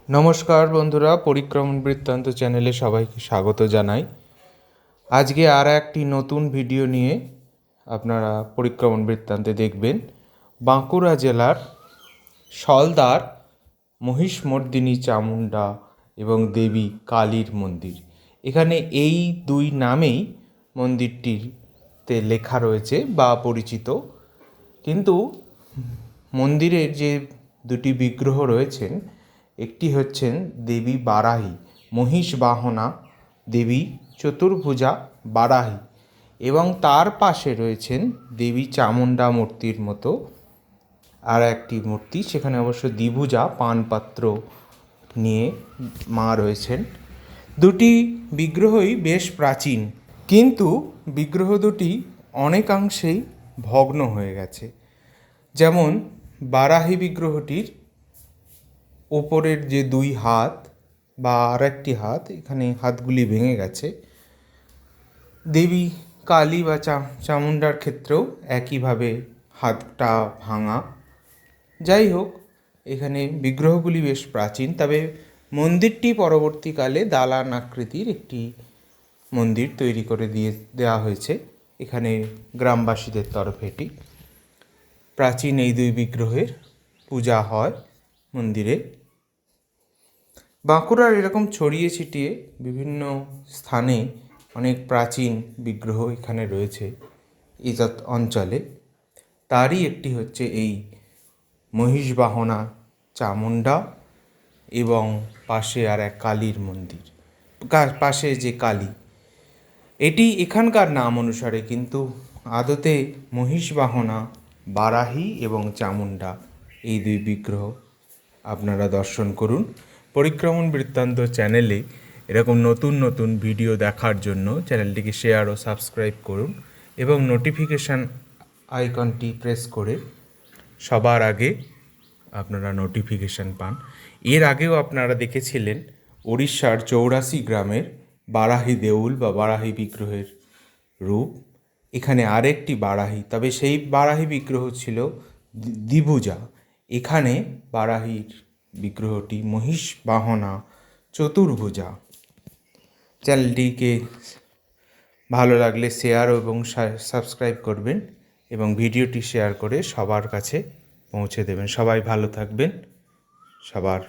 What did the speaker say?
নমস্কার বন্ধুরা, পরিক্রমণ বৃত্তান্ত চ্যানেলে সবাইকে স্বাগত জানাই। আজকে আর একটি নতুন ভিডিও নিয়ে আপনারা পরিক্রমণ বৃত্তান্তে দেখবেন বাঁকুড়া জেলার সলদার মহিষমর্দিনী চামুণ্ডা এবং দেবী কালীর মন্দির। এখানে এই দুই নামেই মন্দিরটিতে লেখা রয়েছে বা পরিচিত, কিন্তু মন্দিরের যে দুটি বিগ্রহ রয়েছেন, একটি হচ্ছেন দেবী বারাহী, মহিষ বাহনা দেবী চতুর্ভুজা বারাহী, এবং তার পাশে রয়েছেন দেবী চামুণ্ডা মূর্তির মতো আর একটি মূর্তি, সেখানে অবশ্য দ্বিভুজা পানপাত্র নিয়ে মা রয়েছেন। দুটি বিগ্রহই বেশ প্রাচীন, কিন্তু বিগ্রহ দুটি অনেকাংশেই ভগ্ন হয়ে গেছে। যেমন বারাহী বিগ্রহটির ওপরের যে দুই হাত বা আর একটি হাত, এখানে হাতগুলি ভেঙে গেছে। দেবী কালী বা চামুণ্ডার ক্ষেত্রেও একইভাবে হাতটা ভাঙা। যাই হোক, এখানে বিগ্রহগুলি বেশ প্রাচীন, তবে মন্দিরটি পরবর্তীকালে দালান আকৃতির একটি মন্দির তৈরি করে দেওয়া হয়েছে এখানে গ্রামবাসীদের তরফে। এটি প্রাচীন এই দুই বিগ্রহের পূজা হয় মন্দিরে। বাঁকুড়ার এরকম ছড়িয়ে ছিটিয়ে বিভিন্ন স্থানে অনেক প্রাচীন বিগ্রহ এখানে রয়েছে এই অঞ্চলে। তারই একটি হচ্ছে এই মহিষবাহনা চামুণ্ডা এবং পাশে আর এক কালীর মন্দির, পাশে যে কালী, এটি এখানকার নাম অনুসারে, কিন্তু আদতে মহিষবাহনা বারাহী এবং চামুণ্ডা এই দুই বিগ্রহ আপনারা দর্শন করুন। পরিক্রমণ বৃত্তান্ত চ্যানেলে এরকম নতুন নতুন ভিডিও দেখার জন্য চ্যানেলটিকে শেয়ার ও সাবস্ক্রাইব করুন এবং নোটিফিকেশান আইকনটি প্রেস করে সবার আগে আপনারা নোটিফিকেশান পান। এর আগেও আপনারা দেখেছিলেন উড়িষ্যার 84 গ্রামের বারাহী দেউল বা বারাহী বিগ্রহের রূপ। এখানে আরেকটি বারাহী, তবে সেই বারাহী বিগ্রহ ছিল দ্বিভুজা। এখানে বারাহীর বিগ্রহটি মহিষ বাহনা চতুর্ভুজা। চ্যানেলটিকে ভালো লাগলে শেয়ার এবং সাবস্ক্রাইব করবেন এবং ভিডিওটি শেয়ার করে সবার কাছে পৌঁছে দেবেন। সবাই ভালো থাকবেন, সবার